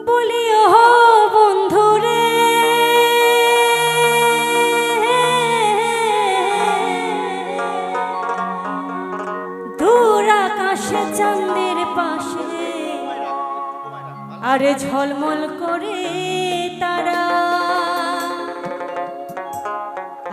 বলি ও বন্ধুরে দূর আকাশে চাঁদের পাশে আরে ঝলমল করে তারা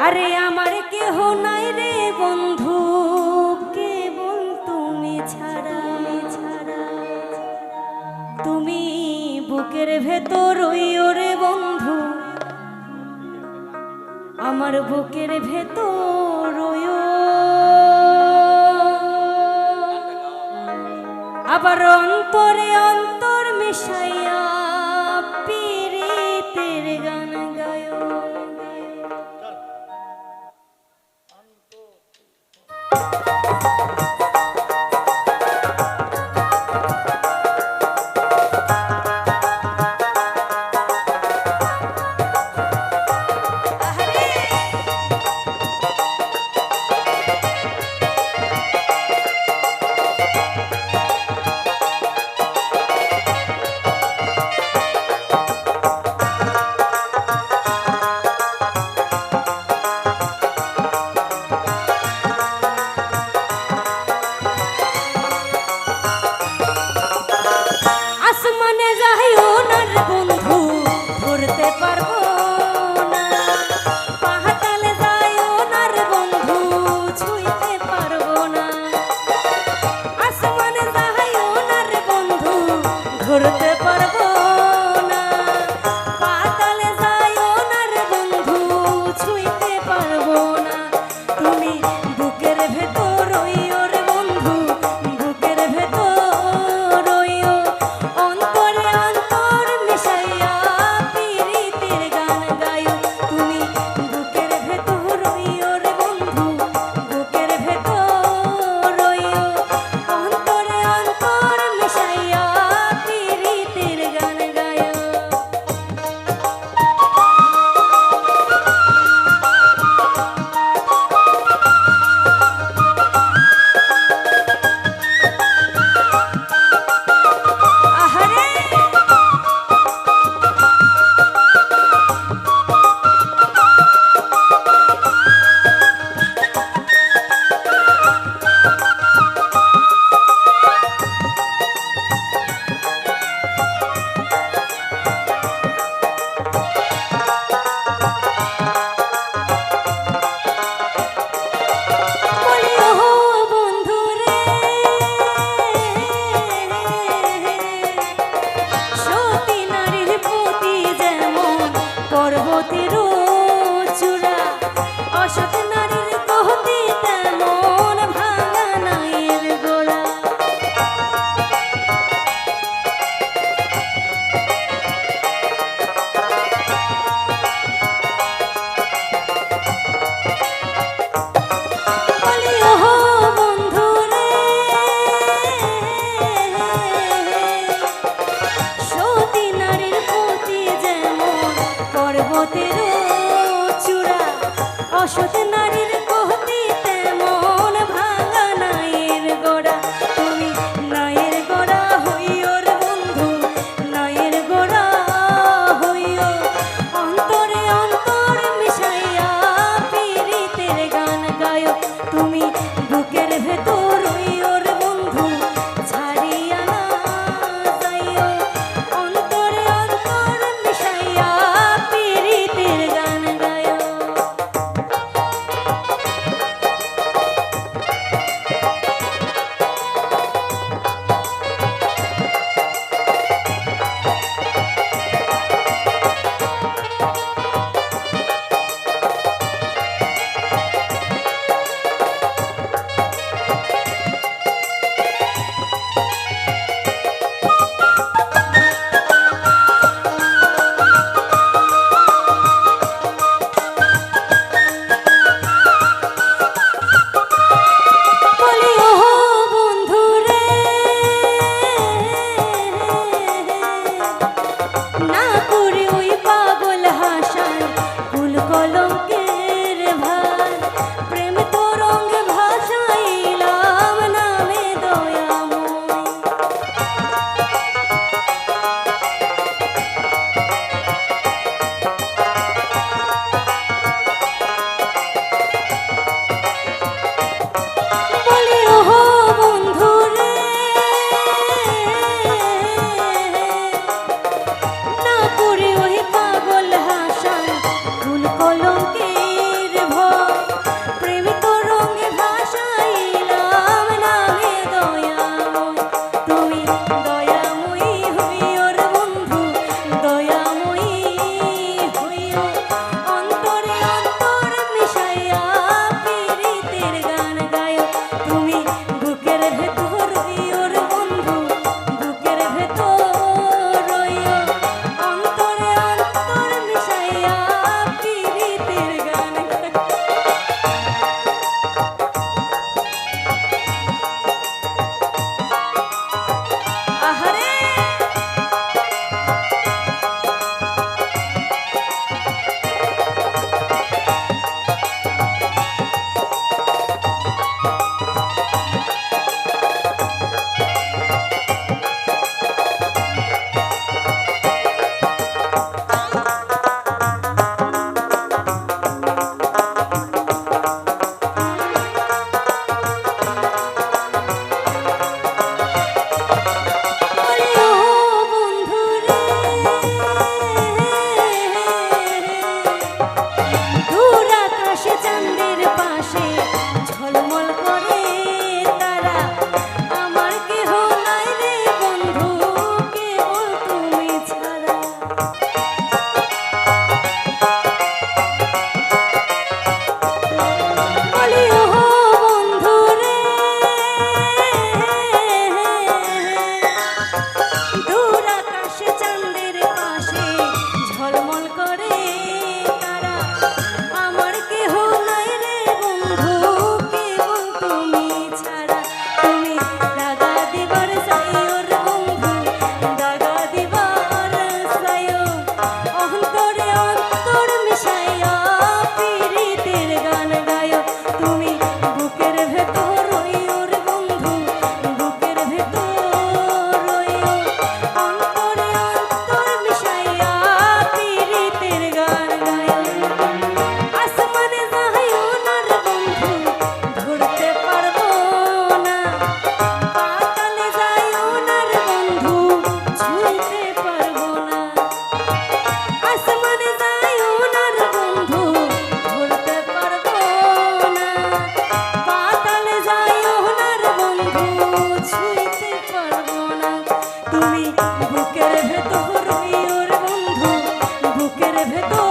আরে আমার কেহ নাই রে বন্ধু কেবল তুমি ছাড়া তুমি বুকের ভেতর ওইও রে বন্ধু আমার বুকের ভেতর ওইও আবার অন্তরে অন্তর মিশাইয়া পীড়িতের গান গায় তুমি বুকের ভেতর রইও রে বন্ধু, বুকের ভেতর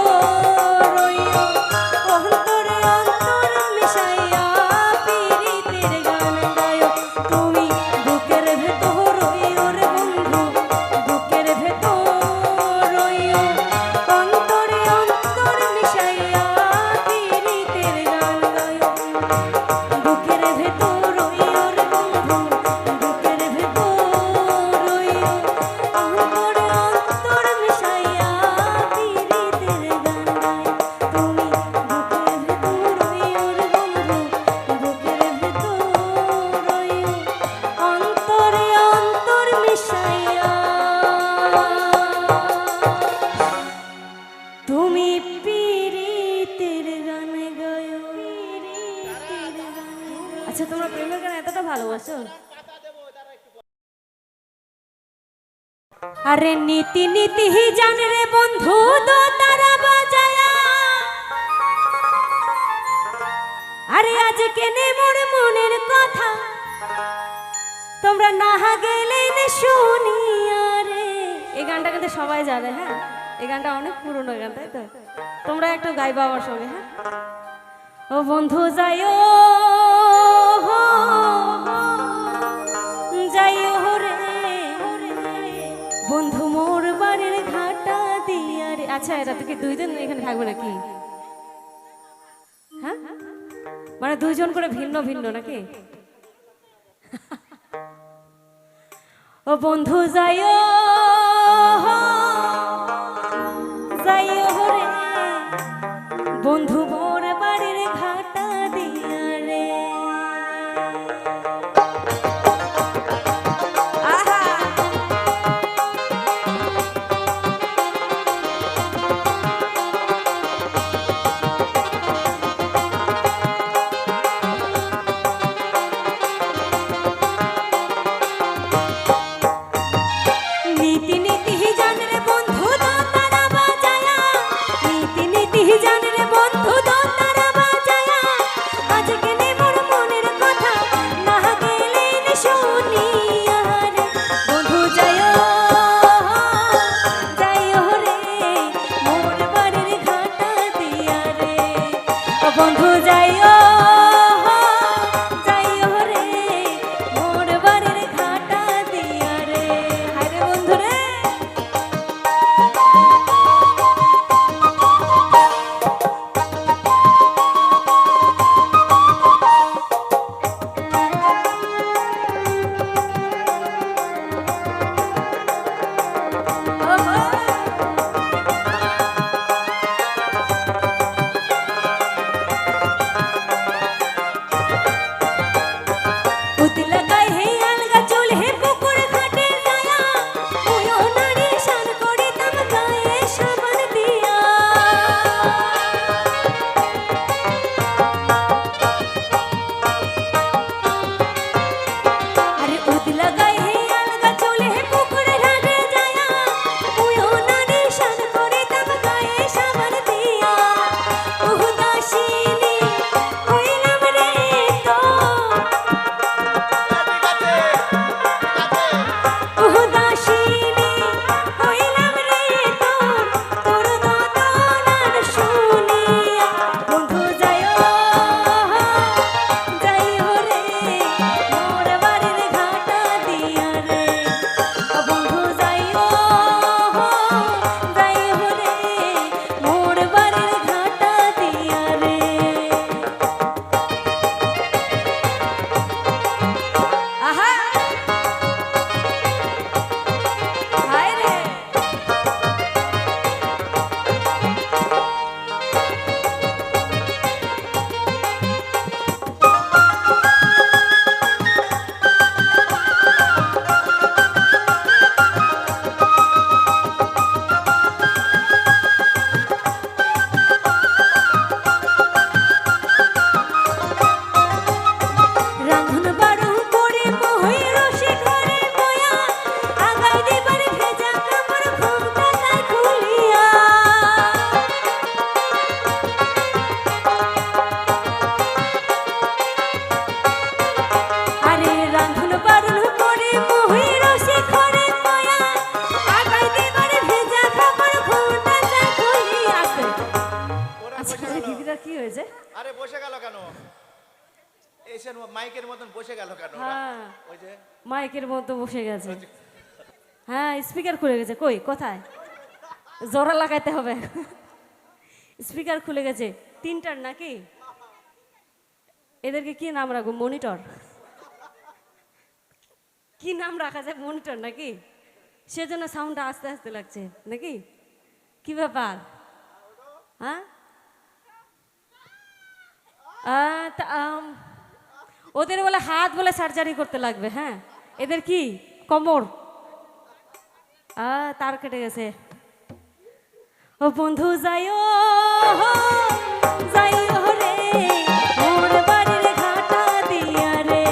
রইও, অন্তরে অন্তর মিশাইয়া পীড়িতের গান গায়ো। তুমি বুকের ভেতর রইও রে বন্ধু, বুকের ভেতর রইও, অন্তরে অন্তর মিশাইয়া পীড়িতের গান গায়ো। বুকের ভেতর রইও রে বন্ধু, বুকের ভেতর রইও, অন্তরে অন্তর মিশাইয়া পীড়িতের গান গায়। তুমি বুকের ভেতর রইও রে বন্ধু, বুকের ভেতর রইও, অন্তরে অন্তর মিশাইয়া তুমি পীড়িতের গান গায়ো। আচ্ছা, তোমরা প্রেমের গান এতটা ভালোবাসো? আরে নীতি নীতি জান রে বন্ধু দো তারা বাজায়া, আরে আজকে নে মোর মনের কথা, তোমরা না গেলে না শুনিয়া রে। এই গানটা কিন্তু সবাই জানে, হ্যাঁ এই গানটা অনেক পুরনো গান, তাই তো? তোমরা একটু গাইবা আমার সঙ্গে, হ্যাঁ? ও বন্ধু যাইও, যাইও রে বন্ধু মোর বাড়ির ঘাটা দিয়া রে। আচ্ছা, এরা তো কি দুইজন এখানে থাকবে নাকি? হ্যাঁ, মানে দুইজন করে ভিন্ন ভিন্ন নাকি? ও বন্ধু যাইও, যাইও রে বন্ধু মোর বাড়ির ঘাটা দিয়া রে। আহা, নীতি নীতি জান রে বন্ধু দো তারা বাজায়া, নীতি নীতি জান রে বন্ধু দো তারা বাজায়া, আজকে নে মোর মনের কথা, না গেলে না শুনিয়া রে। বন্ধু যাইও, যাইও রে মোর বাড়ির ঘাটা দিয়া রে। ও বন্ধু যাইও, যাইও রে মোর বাড়ির ঘাটা দিয়া মাইকের মতন বসে গেল কেন ওরা? হ্যাঁ ওই যে মাইকের মতো বসে গেছে। হ্যাঁ স্পিকার খুলে গেছে, কই কোথায়? জোড়া লাগাইতে হবে। স্পিকার খুলে গেছে তিনটার নাকি? এদেরকে কি নাম রাখবো? মনিটর? কি নাম রাখা যায়? মনিটর নাকি? সেজন্য সাউন্ডটা আস্তে আস্তে লাগছে নাকি? কি ব্যাপার? হ্যাঁ ওদের বলে হাত বলে সার্জারি করতে লাগবে। হ্যাঁ এদের কি কোমর তার কেটে গেছে। ও বন্ধু যাইও যাইও রে মোর বাড়ির ঘাটা দিয়া রে।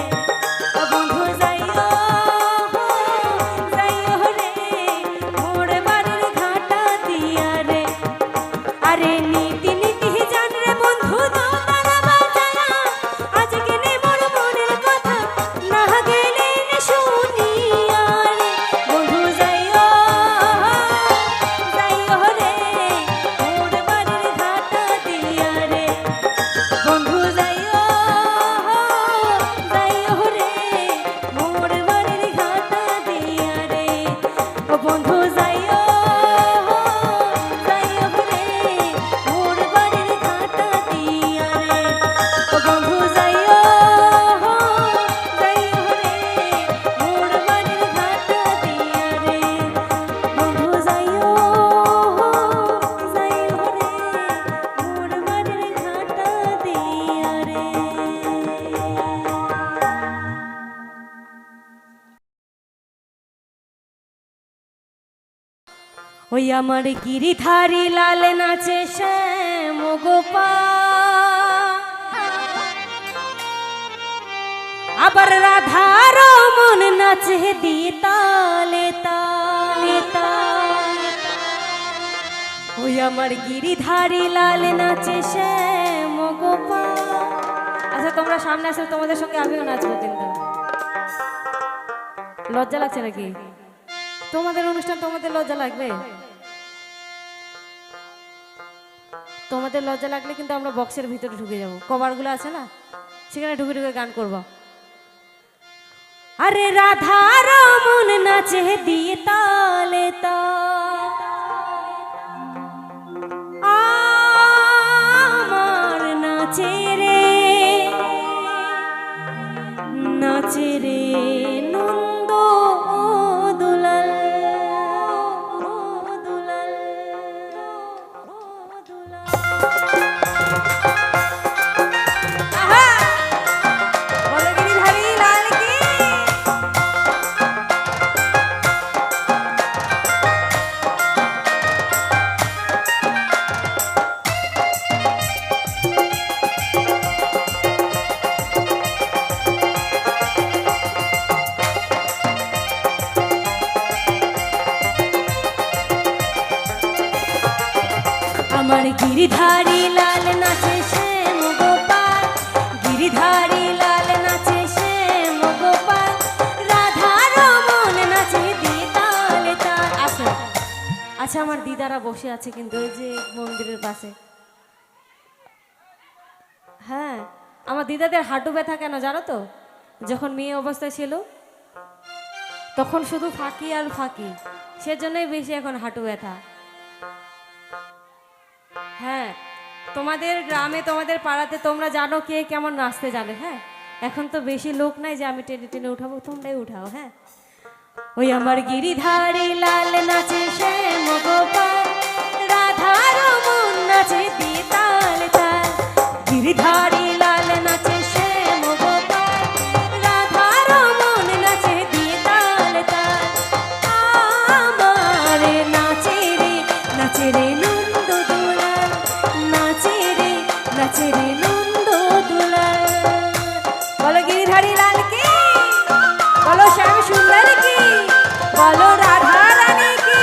ও বন্ধু যাইও যাইও রে মোর বাড়ির ঘাটা দিয়া রে। আরে নীতি নীতি জান রে বন্ধু দোতারা বাজানা আজকে নে মোর মনের কথা না গেলে না শুনিয়া রে। বন্ধু যাইও যাইও রে মোর বাড়ির ঘাটা দিয়া রে। বন্ধু যাইও যাইও রে মোর বাড়ির ঘাটা দিয়া রে। ও বন্ধু যাইও যাইও রে মোর বাড়ির ঘাটা দিয়া রে। ও বন্ধু যাইও যাইও রে মোর বাড়ির ঘাটা দিয়া রে। বন্ধু যাইও যাইও রে মোর বাড়ির ঘাটা দিয়া রে। ওই আমার গিরিধারী লাল নাচে শ্যাম গোপাল, আবার রাধার মন নাচে দিয়ে তালে তালে তাল। ওই আমার গিরিধারী লাল নাচে শ্যাম গোপাল। আচ্ছা তোমরা সামনে আসো, তোমাদের সঙ্গে আমিও নাচবো। কিন্তু লজ্জা লাগছে নাকি? তোমাদের অনুষ্ঠান তোমাদের লজ্জা লাগবে? তোমাদের লজ্জা লাগলে কিন্তু আমরা বক্সের ভিতরে ঢুকে যাবো, কভারগুলো আছে না সেখানে ঢুকে ঢুকে গান করব। আরে রাধার মন নাচে দিয়ে তালে তাল, আমার নাচে রে নাচে রে নন্দ দুলাল দুলাল দুলাল। আহা বলো গিরিধারী লাল কি। আমার গিরিধারী লাল নাচে শ্যাম গোপাল, গিরিধারী লাল নাচে শ্যাম গোপাল, রাধার মন নাচে দিয়ে তালে তাল। আচ্ছা আচ্ছা আমার দিদারা বসে আছে কিন্তু ওই যে মন্দিরের পাশে। হ্যাঁ আমার দিদাদের হাঁটু ব্যথা কেন জানো তো? যখন মেয়ে অবস্থায় ছিল তখন শুধু ফাঁকি আর ফাঁকি, সেজন্যই বেশি এখন হাঁটু ব্যথা। হ্যাঁ তোমাদের গ্রামে তোমাদের পাড়াতে তোমরা জানো কে কেমন নাচতে জানে। হ্যাঁ এখন তো বেশি লোক নাই যে আমি টেনে টেনে উঠাবো, তোমরাই উঠাও। হ্যাঁ ওই আমার গিরিধারী লাল নাচে শ্যাম গোপাল, রাধার মন নাচে দিয়ে তাল তাল। গিরিধারী লাল নাচে শ্যাম গোপাল, রাধার মন নাচে দিয়ে তাল তাল। আমার নাচে রে নন্দ দুলাল, নাচে রে নন্দ দুলাল। বলো গিরিধারী লাল কি, বলো শ্যাম সুন্দর কি, বলো রাধা রানী কি।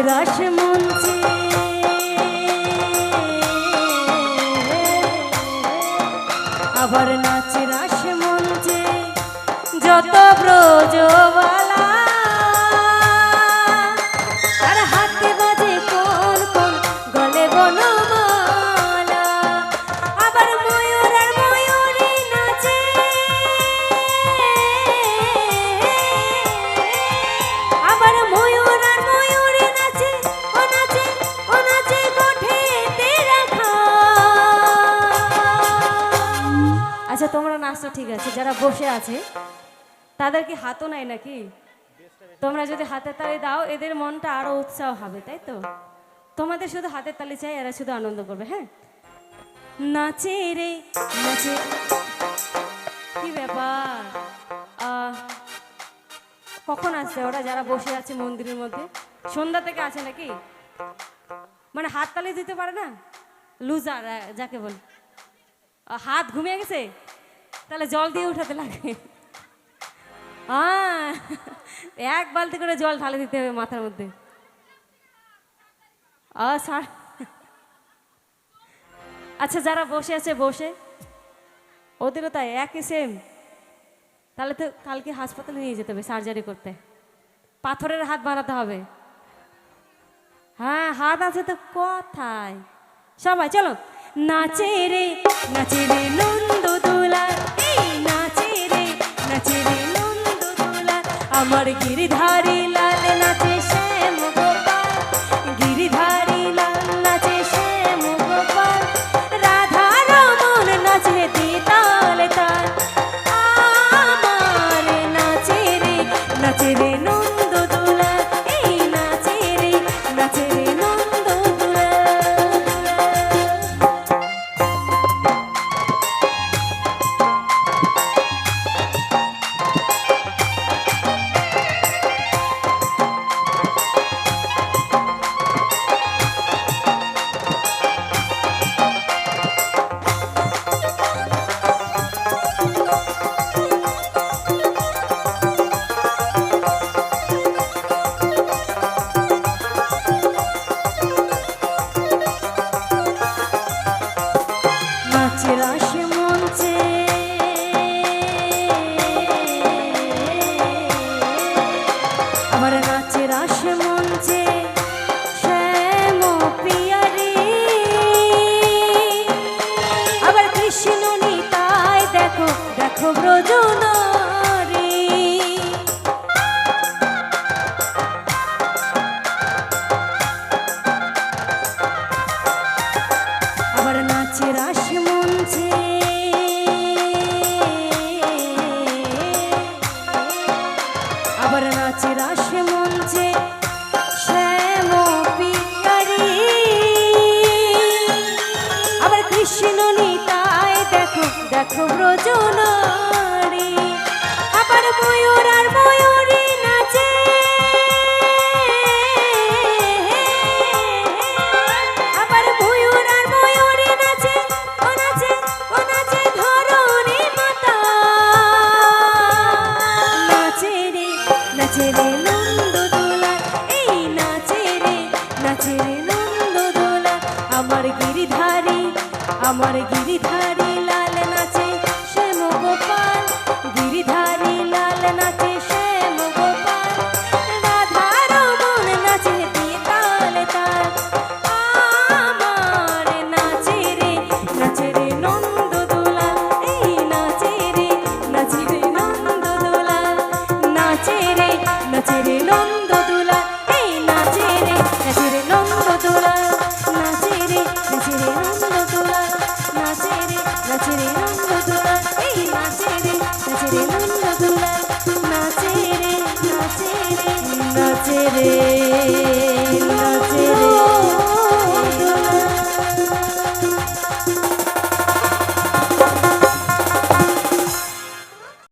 রাস মঞ্চে আবার নাচ রাস মঞ্চে যত ব্রজবালা আর হাতে বাজে কোন কোন গলে বনমালা আবার ময়ূর আর ময়ূরী নাচে আবার ময়ূর আর ময়ূরী নাচে ও নাচে গোঠেতে রাখা। আচ্ছা তোমরা নাচতো ঠিক আছে, যারা বসে আছে তাদের কি হাতও নাই নাকি? তোমরা যদি হাতের তালি দাও এদের মনটা আরো উৎসাহ হবে, তাই তো? তোমাদের শুধু হাতের তালি চাই, এরা শুধু আনন্দ করবে। হ্যাঁ, নাচে রে নাচে। কি ব্যাপার, কখন আসছে ওরা যারা বসে আছে মন্দিরের মধ্যে? সন্ধ্যা থেকে আছে নাকি? মানে হাত তালি দিতে পারে না, লুজার যাকে বল। হাত ঘুমিয়ে গেছে, তাহলে জল দিয়ে উঠাতে লাগে। এক বালতি করে জল ঢালে দিতে হবে মাথার মধ্যে। আচ্ছা যারা বসে আছে বসে, ওদেরও তাই একই সেম। তাহলে তো কালকে হাসপাতালে নিয়ে যেতে হবে সার্জারি করতে, পাথরের হাত বানাতে হবে। হ্যাঁ হাত আছে তো কথায়। সবাই চলো, নাচে রে নন্দ দোলা, এই নাচে রে নন্দ দোলা, আমার গিরিধারী লাল নাচে শ্যাম গোপাল, গিরিধারী লাল নাচে শ্যাম গোপাল, রাধা রমন নাচে তাল তাল, আমার নাচে রে নন্দ দোলা, এই নাচে রে নন্দ দোলা। নাচ রাস মঞ্চে আবার নাচ রাস মঞ্চে শ্যাম পিয়ারি, আবার কৃষ্ণ নিতাই দেখো দেখো ব্রজনারী, আবার নাচ রাস মঞ্চে আবার নাচ রাস মঞ্চে শ্যাম পিয়ারি, আবার কৃষ্ণ নিতাই দেখো দেখো ব্রজনারী, আবার ময়ূর আর ময়ূরী নাচে, আবার ময়ূর আর ময়ূরী নাচে, ও নাচে ধরণী মাতা, নাচে রে নন্দ দোলা, এই নাচে রে নন্দ দোলা, আমার গিরিধারী লাল নাচে শ্যাম গোপাল, গিরিধারী লাল নাচে শ্যাম গোপাল, রাধা রমন নাচে তাল তাল, আমার নাচে রে নন্দ দোলা, এই নাচে রে নন্দ দোলা, নাচে রে নন্দ দোলা, এই নাচে রে নন্দ দোলা, নাচে রে নন্দ দোলা, নাচে রে নন্দ দোলা, এই নাচে রে নন্দ দোলা, নাচে রে